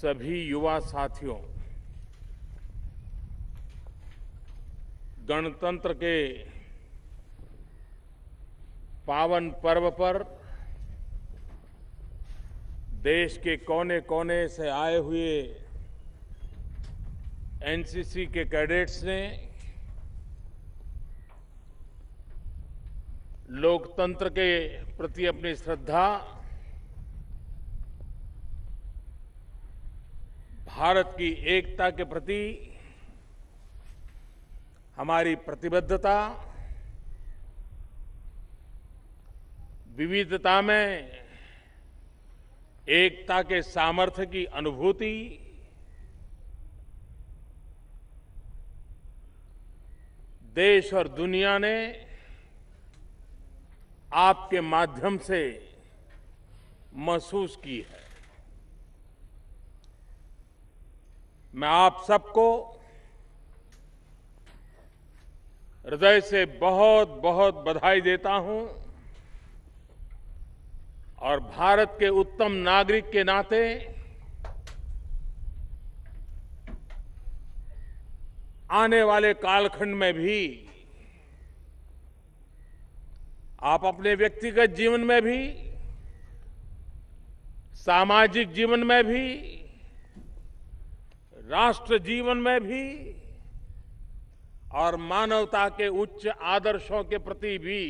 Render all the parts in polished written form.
सभी युवा साथियों, गणतंत्र के पावन पर्व पर देश के कोने कोने से आए हुए एनसीसी के कैडेट्स ने लोकतंत्र के प्रति अपनी श्रद्धा, भारत की एकता के प्रति हमारी प्रतिबद्धता, विविधता में एकता के सामर्थ्य की अनुभूति, देश और दुनिया ने आपके माध्यम से महसूस की है। मैं आप सबको हृदय से बहुत बहुत बधाई देता हूं और भारत के उत्तम नागरिक के नाते आने वाले कालखंड में भी आप अपने व्यक्तिगत जीवन में भी, सामाजिक जीवन में भी, राष्ट्र जीवन में भी और मानवता के उच्च आदर्शों के प्रति भी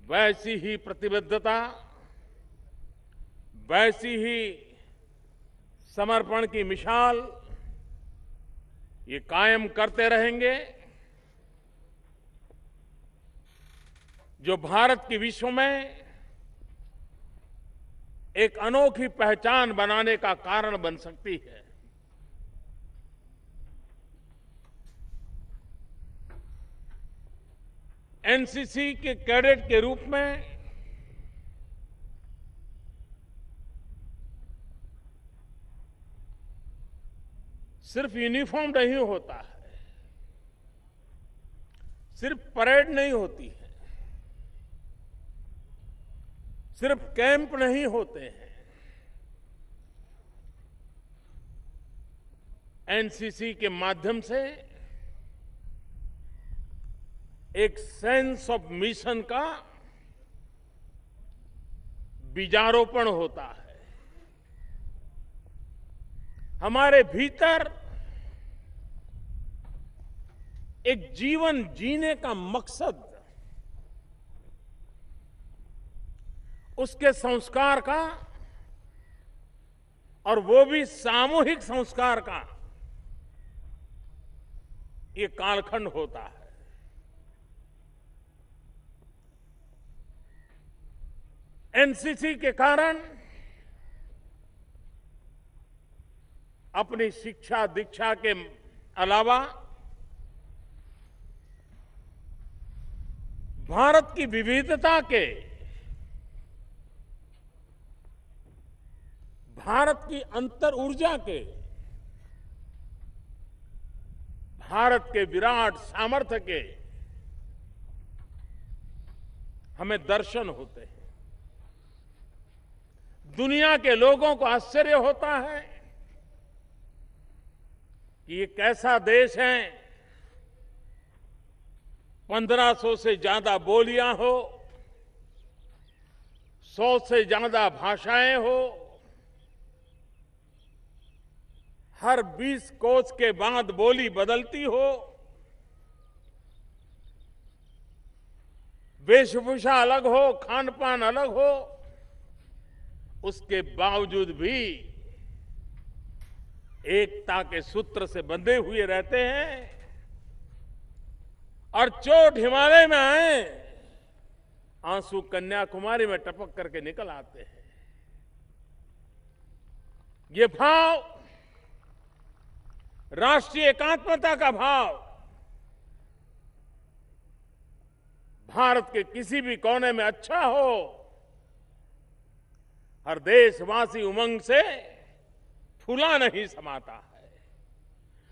वैसी ही प्रतिबद्धता, वैसी ही समर्पण की मिसाल ये कायम करते रहेंगे, जो भारत की विश्व में एक अनोखी पहचान बनाने का कारण बन सकती है। एनसीसी के कैडेट के रूप में सिर्फ यूनिफॉर्म नहीं होता है, सिर्फ परेड नहीं होती है, सिर्फ कैंप नहीं होते हैं। एनसीसी के माध्यम से एक सेंस ऑफ मिशन का बीजारोपण होता है। हमारे भीतर एक जीवन जीने का मकसद, उसके संस्कार का, और वो भी सामूहिक संस्कार का ये कालखंड होता है। एनसीसी के कारण अपनी शिक्षा दीक्षा के अलावा भारत की विविधता के, भारत की अंतर ऊर्जा के, भारत के विराट सामर्थ्य के हमें दर्शन होते हैं। दुनिया के लोगों को आश्चर्य होता है कि ये कैसा देश है, 1500 से ज्यादा बोलियां हो, 100 से ज्यादा भाषाएं हो, हर 20 कोस के बाद बोली बदलती हो, वेशभूषा अलग हो, खान पान अलग हो, उसके बावजूद भी एकता के सूत्र से बंधे हुए रहते हैं और चोट हिमालय में आए, आंसू कन्याकुमारी में टपक करके निकल आते हैं। ये भाव, राष्ट्रीय एकात्मता का भाव, भारत के किसी भी कोने में अच्छा हो, हर देशवासी उमंग से फूला नहीं समाता है।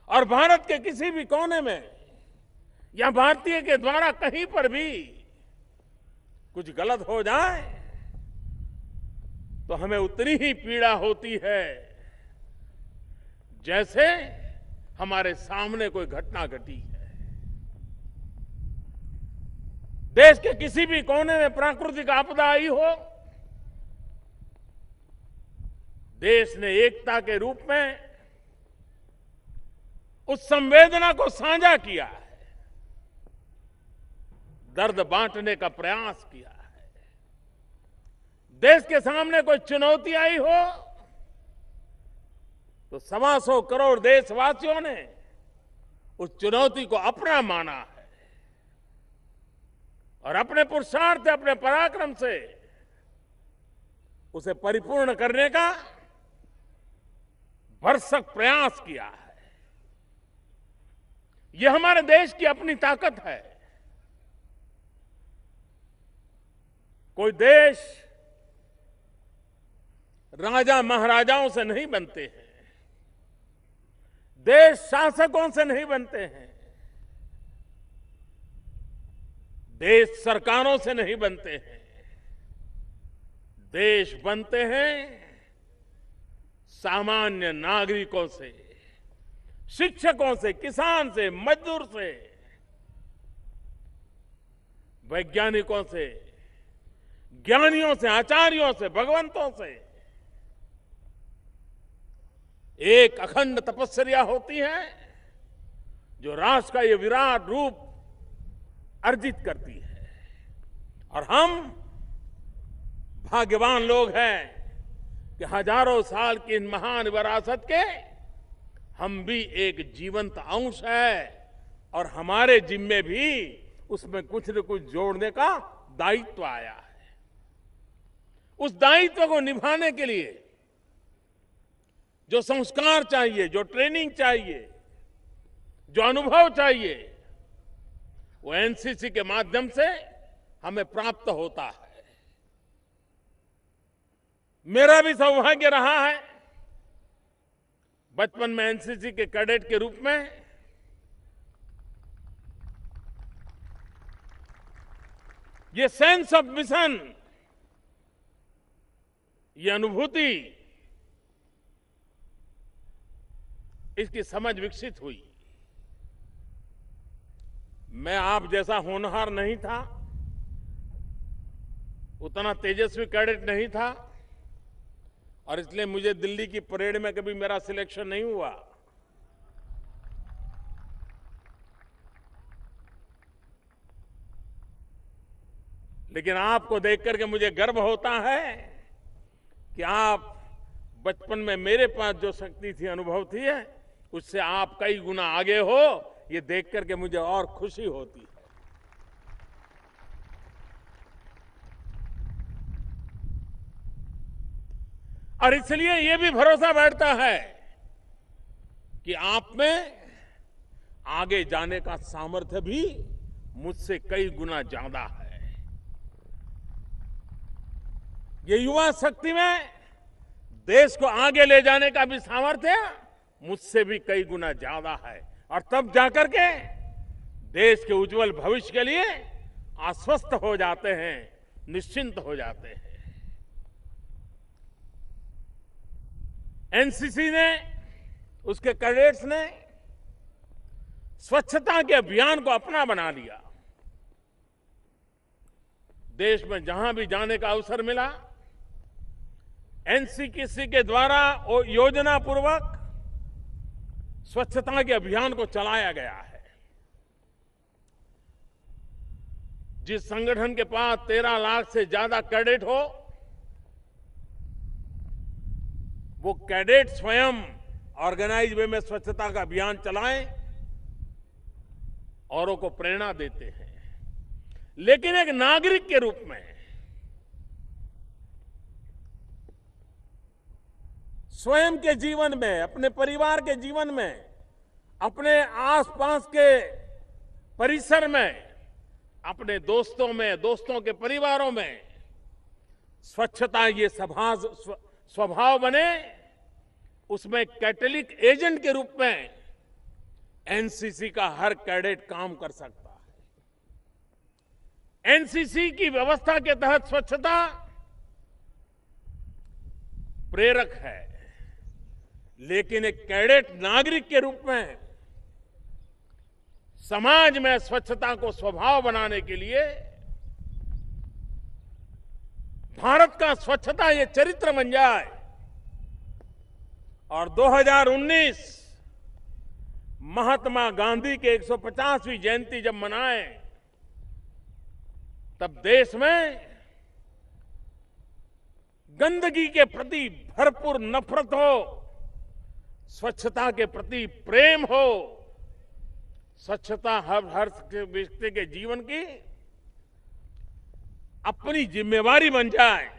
और भारत के किसी भी कोने में या भारतीय के द्वारा कहीं पर भी कुछ गलत हो जाए तो हमें उतनी ही पीड़ा होती है जैसे हमारे सामने कोई घटना घटी है। देश के किसी भी कोने में प्राकृतिक आपदा आई हो, देश ने एकता के रूप में उस संवेदना को साझा किया है, दर्द बांटने का प्रयास किया है। देश के सामने कोई चुनौती आई हो तो 125 करोड़ देशवासियों ने उस चुनौती को अपना माना है और अपने पुरुषार्थ, अपने पराक्रम से उसे परिपूर्ण करने का भरसक प्रयास किया है। यह हमारे देश की अपनी ताकत है। कोई देश राजा महाराजाओं से नहीं बनते हैं, देश शासकों से नहीं बनते हैं, देश सरकारों से नहीं बनते हैं। देश बनते हैं सामान्य नागरिकों से, शिक्षकों से, किसान से, मजदूर से, वैज्ञानिकों से, ज्ञानियों से, आचार्यों से, भगवंतों से। एक अखंड तपस्या होती है जो राष्ट्र का ये विराट रूप अर्जित करती है। और हम भाग्यवान लोग हैं कि हजारों साल की इन महान विरासत के हम भी एक जीवंत अंश है और हमारे जिम्मे भी उसमें कुछ न कुछ जोड़ने का दायित्व आया है। उस दायित्व को निभाने के लिए जो संस्कार चाहिए, जो ट्रेनिंग चाहिए, जो अनुभव चाहिए, वो एनसीसी के माध्यम से हमें प्राप्त होता है। मेरा भी सौभाग्य रहा है बचपन में एनसीसी के कैडेट के रूप में ये सेंस ऑफ मिशन, ये अनुभूति, इसकी समझ विकसित हुई। मैं आप जैसा होनहार नहीं था, उतना तेजस्वी कैडेट नहीं था और इसलिए मुझे दिल्ली की परेड में कभी मेरा सिलेक्शन नहीं हुआ। लेकिन आपको देख करके मुझे गर्व होता है कि आप बचपन में मेरे पास जो शक्ति थी, अनुभव थी, उससे आप कई गुना आगे हो, ये देख करके मुझे और खुशी होती है। और इसलिए ये भी भरोसा बैठता है कि आप में आगे जाने का सामर्थ्य भी मुझसे कई गुना ज्यादा है। ये युवा शक्ति में देश को आगे ले जाने का भी सामर्थ्य मुझसे भी कई गुना ज्यादा है और तब जाकर के देश के उज्जवल भविष्य के लिए आश्वस्त हो जाते हैं, निश्चिंत हो जाते हैं। एनसीसी ने, उसके कैडेट्स ने स्वच्छता के अभियान को अपना बना लिया। देश में जहां भी जाने का अवसर मिला, एनसीसी के द्वारा योजना पूर्वक स्वच्छता के अभियान को चलाया गया है। जिस संगठन के पास 13 लाख से ज्यादा कैडेट हो, वो कैडेट स्वयं ऑर्गेनाइज वे में स्वच्छता का अभियान चलाएं, औरों को प्रेरणा देते हैं। लेकिन एक नागरिक के रूप में स्वयं के जीवन में, अपने परिवार के जीवन में, अपने आसपास के परिसर में, अपने दोस्तों में, दोस्तों के परिवारों में स्वच्छता ये स्वभाव बने, उसमें कैटलिक एजेंट के रूप में एनसीसी का हर कैडेट काम कर सकता है। एनसीसी की व्यवस्था के तहत स्वच्छता प्रेरक है। लेकिन एक कैडेट नागरिक के रूप में समाज में स्वच्छता को स्वभाव बनाने के लिए भारत का स्वच्छता ये चरित्र बन जाए और 2019 महात्मा गांधी के 150वीं जयंती जब मनाए तब देश में गंदगी के प्रति भरपूर नफरत हो, स्वच्छता के प्रति प्रेम हो, स्वच्छता हर व्यक्ति के जीवन की अपनी जिम्मेवारी बन जाए,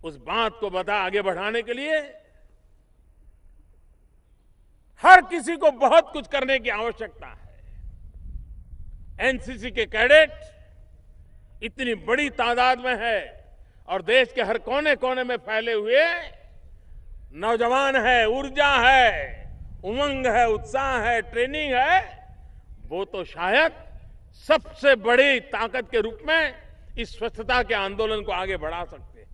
उस बात को आगे बढ़ाने के लिए हर किसी को बहुत कुछ करने की आवश्यकता है। एनसीसी के कैडेट इतनी बड़ी तादाद में है और देश के हर कोने कोने में फैले हुए नौजवान है, ऊर्जा है, उमंग है, उत्साह है, ट्रेनिंग है, वो तो शायद सबसे बड़ी ताकत के रूप में इस स्वच्छता के आंदोलन को आगे बढ़ा सकते हैं।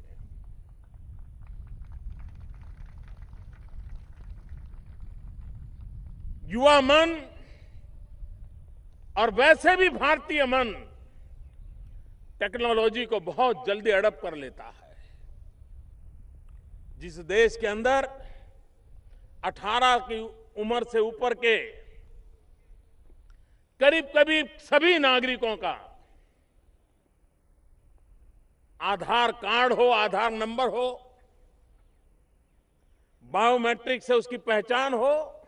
युवा मन और वैसे भी भारतीय मन टेक्नोलॉजी को बहुत जल्दी अडॉप्ट कर लेता है। जिस देश के अंदर 18 की उम्र से ऊपर के करीब करीब सभी नागरिकों का आधार कार्ड हो, आधार नंबर हो, बायोमेट्रिक से उसकी पहचान हो,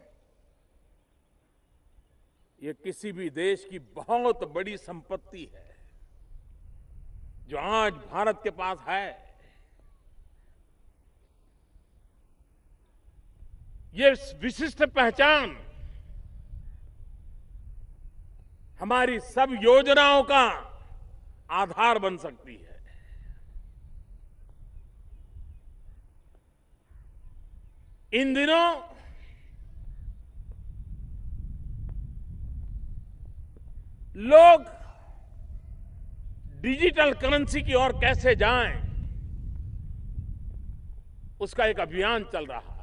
ये किसी भी देश की बहुत बड़ी संपत्ति है जो आज भारत के पास है। ये विशिष्ट पहचान हमारी सब योजनाओं का आधार बन सकती है। इन दिनों लोग डिजिटल करेंसी की ओर कैसे जाएं, उसका एक अभियान चल रहा है।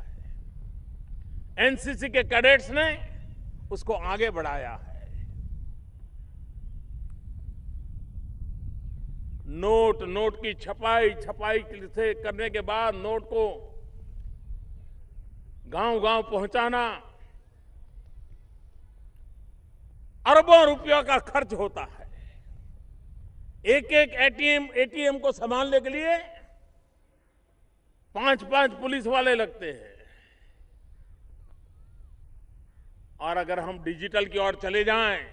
एनसीसी के कैडेट्स ने उसको आगे बढ़ाया है। नोट की छपाई से करने के बाद नोट को गांव-गांव पहुंचाना, अरबों रुपयों का खर्च होता है। एक एटीएम को संभालने के लिए 5-5 पुलिस वाले लगते हैं। और अगर हम डिजिटल की ओर चले जाएं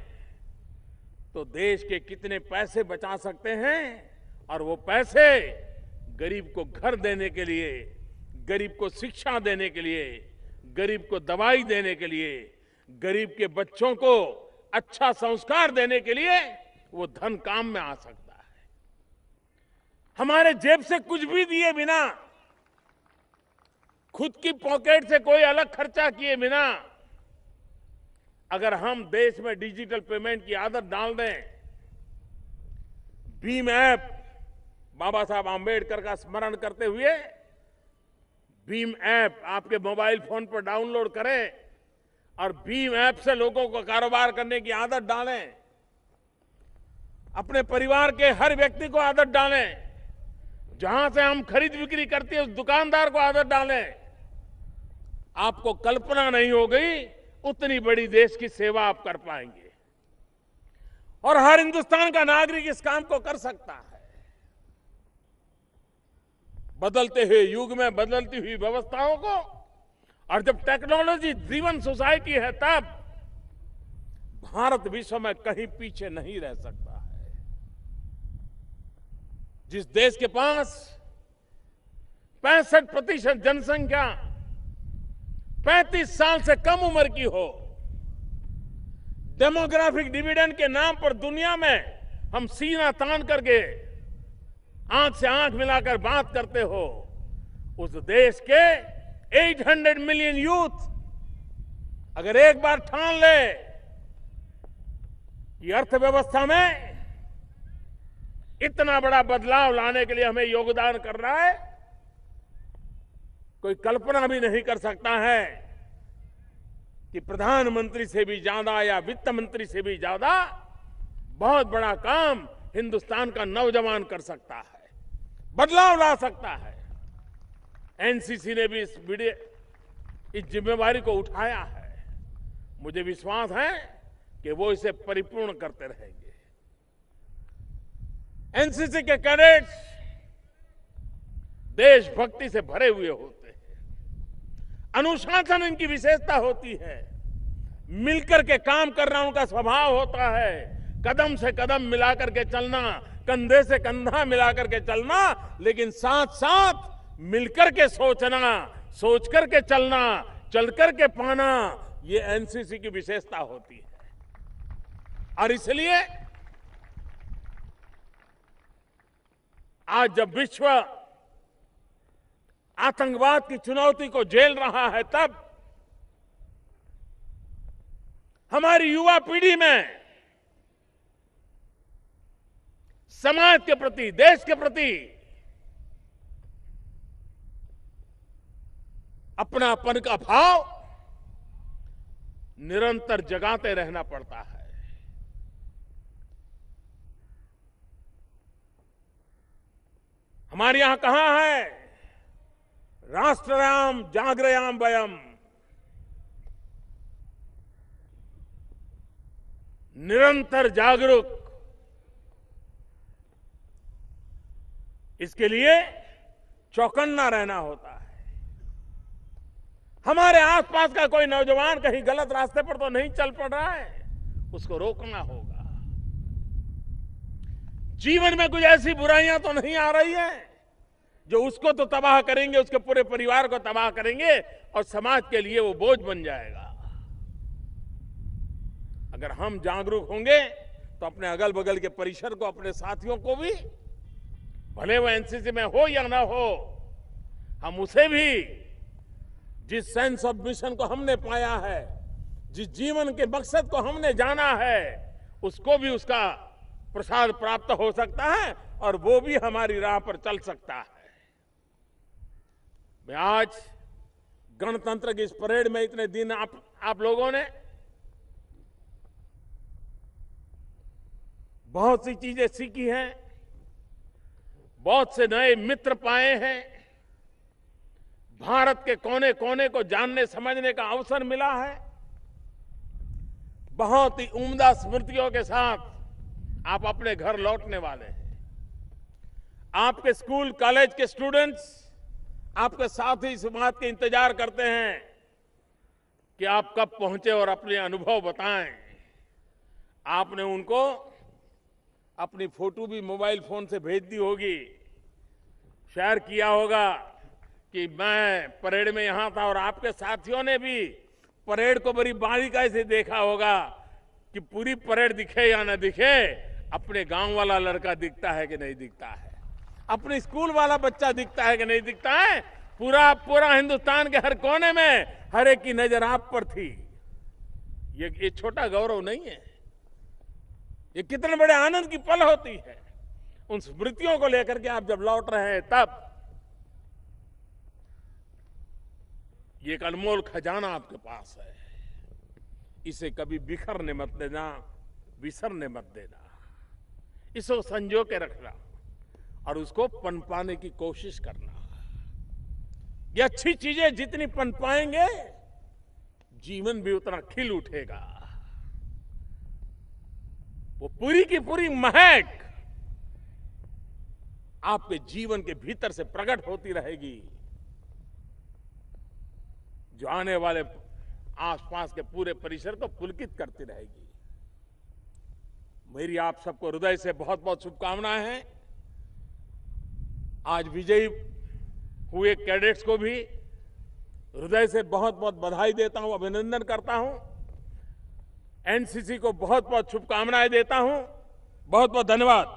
तो देश के कितने पैसे बचा सकते हैं और वो पैसे गरीब को घर देने के लिए, गरीब को शिक्षा देने के लिए, गरीब को दवाई देने के लिए, गरीब के बच्चों को अच्छा संस्कार देने के लिए वो धन काम में आ सकता है। हमारे जेब से कुछ भी दिए बिना, खुद की पॉकेट से कोई अलग खर्चा किए बिना अगर हम देश में डिजिटल पेमेंट की आदत डाल दें, भीम ऐप, बाबा साहब आंबेडकर का स्मरण करते हुए भीम ऐप आपके मोबाइल फोन पर डाउनलोड करें और भीम ऐप से लोगों को कारोबार करने की आदत डालें, अपने परिवार के हर व्यक्ति को आदत डालें, जहां से हम खरीद बिक्री करते हैं उस दुकानदार को आदत डालें, आपको कल्पना नहीं हो गई उतनी बड़ी देश की सेवा आप कर पाएंगे। और हर हिंदुस्तान का नागरिक इस काम को कर सकता है। बदलते हुए युग में बदलती हुई व्यवस्थाओं को, और जब टेक्नोलॉजी ड्रिवन सोसाइटी है, तब भारत विश्व में कहीं पीछे नहीं रह सकता है। जिस देश के पास 65% जनसंख्या 35 साल से कम उम्र की हो, डेमोग्राफिक डिविडेंड के नाम पर दुनिया में हम सीना तान करके आंख से आंख मिलाकर बात करते हो, उस देश के 800 मिलियन यूथ अगर एक बार ठान ले कि अर्थव्यवस्था में इतना बड़ा बदलाव लाने के लिए हमें योगदान करना है, कोई कल्पना भी नहीं कर सकता है कि प्रधानमंत्री से भी ज्यादा या वित्त मंत्री से भी ज्यादा बहुत बड़ा काम हिंदुस्तान का नौजवान कर सकता है, बदलाव ला सकता है। एनसीसी ने भी इस जिम्मेवारी को उठाया है। मुझे विश्वास है कि वो इसे परिपूर्ण करते रहेंगे। एनसीसी के कैडेट्स देशभक्ति से भरे हुए होते हैं। अनुशासन इनकी विशेषता होती है। मिलकर के काम करना उनका स्वभाव होता है। कदम से कदम मिलाकर के चलना, कंधे से कंधा मिलाकर के चलना, लेकिन साथ साथ मिलकर के सोचना, सोच करके चलना, चल करके पाना, ये एनसीसी की विशेषता होती है। और इसलिए आज जब विश्व आतंकवाद की चुनौती को झेल रहा है, तब हमारी युवा पीढ़ी में समाज के प्रति, देश के प्रति अपनापन का भाव निरंतर जगाते रहना पड़ता है। हमारे यहां कहां है, राष्ट्रयाम जागरयाम वयम, निरंतर जागरूक। इसके लिए चौकन्ना रहना होता है। हमारे आसपास का कोई नौजवान कहीं गलत रास्ते पर तो नहीं चल पड़ रहा है, उसको रोकना होगा। जीवन में कुछ ऐसी बुराइयां तो नहीं आ रही है जो उसको तो तबाह करेंगे, उसके पूरे परिवार को तबाह करेंगे और समाज के लिए वो बोझ बन जाएगा। अगर हम जागरूक होंगे तो अपने अगल बगल के परिसर को, अपने साथियों को भी, भले वो एनसीसी में हो या ना हो, हम उसे भी जिस सेंस ऑफ मिशन को हमने पाया है, जिस जीवन के मकसद को हमने जाना है, उसको भी उसका प्रसाद प्राप्त हो सकता है और वो भी हमारी राह पर चल सकता है। मैं आज गणतंत्र की इस परेड में इतने दिन आप लोगों ने बहुत सी चीजें सीखी हैं, बहुत से नए मित्र पाए हैं, भारत के कोने कोने को जानने समझने का अवसर मिला है। बहुत ही उम्दा स्मृतियों के साथ आप अपने घर लौटने वाले हैं। आपके स्कूल कॉलेज के स्टूडेंट्स आपके साथ ही इस बात के इंतजार करते हैं कि आप कब पहुंचे और अपने अनुभव बताएं। आपने उनको अपनी फोटो भी मोबाइल फोन से भेज दी होगी, शेयर किया होगा कि मैं परेड में यहां था, और आपके साथियों ने भी परेड को बड़ी बारीकाई से देखा होगा कि पूरी परेड दिखे या न दिखे, अपने गांव वाला लड़का दिखता है कि नहीं दिखता है, अपने स्कूल वाला बच्चा दिखता है कि नहीं दिखता है। पूरा हिंदुस्तान के हर कोने में हर एक की नजर आप पर थी। ये छोटा गौरव नहीं है, ये कितने बड़े आनंद की पल होती है। उन स्मृतियों को लेकर के आप जब लौट रहे हैं, तब ये एक अनमोल खजाना आपके पास है। इसे कभी बिखरने मत देना, विसरने मत देना। इसको संजो के रखना और उसको पनपाने की कोशिश करना। ये अच्छी चीजें जितनी पनपाएंगे, जीवन भी उतना खिल उठेगा। वो पूरी की पूरी महक आपके जीवन के भीतर से प्रकट होती रहेगी, जो आने वाले आसपास के पूरे परिसर को पुलकित करती रहेगी। मेरी आप सबको हृदय से बहुत बहुत शुभकामनाएं हैं। आज विजयी हुए कैडेट्स को भी हृदय से बहुत बहुत बधाई देता हूं, अभिनंदन करता हूं। एनसीसी को बहुत बहुत शुभकामनाएं देता हूं। बहुत बहुत धन्यवाद।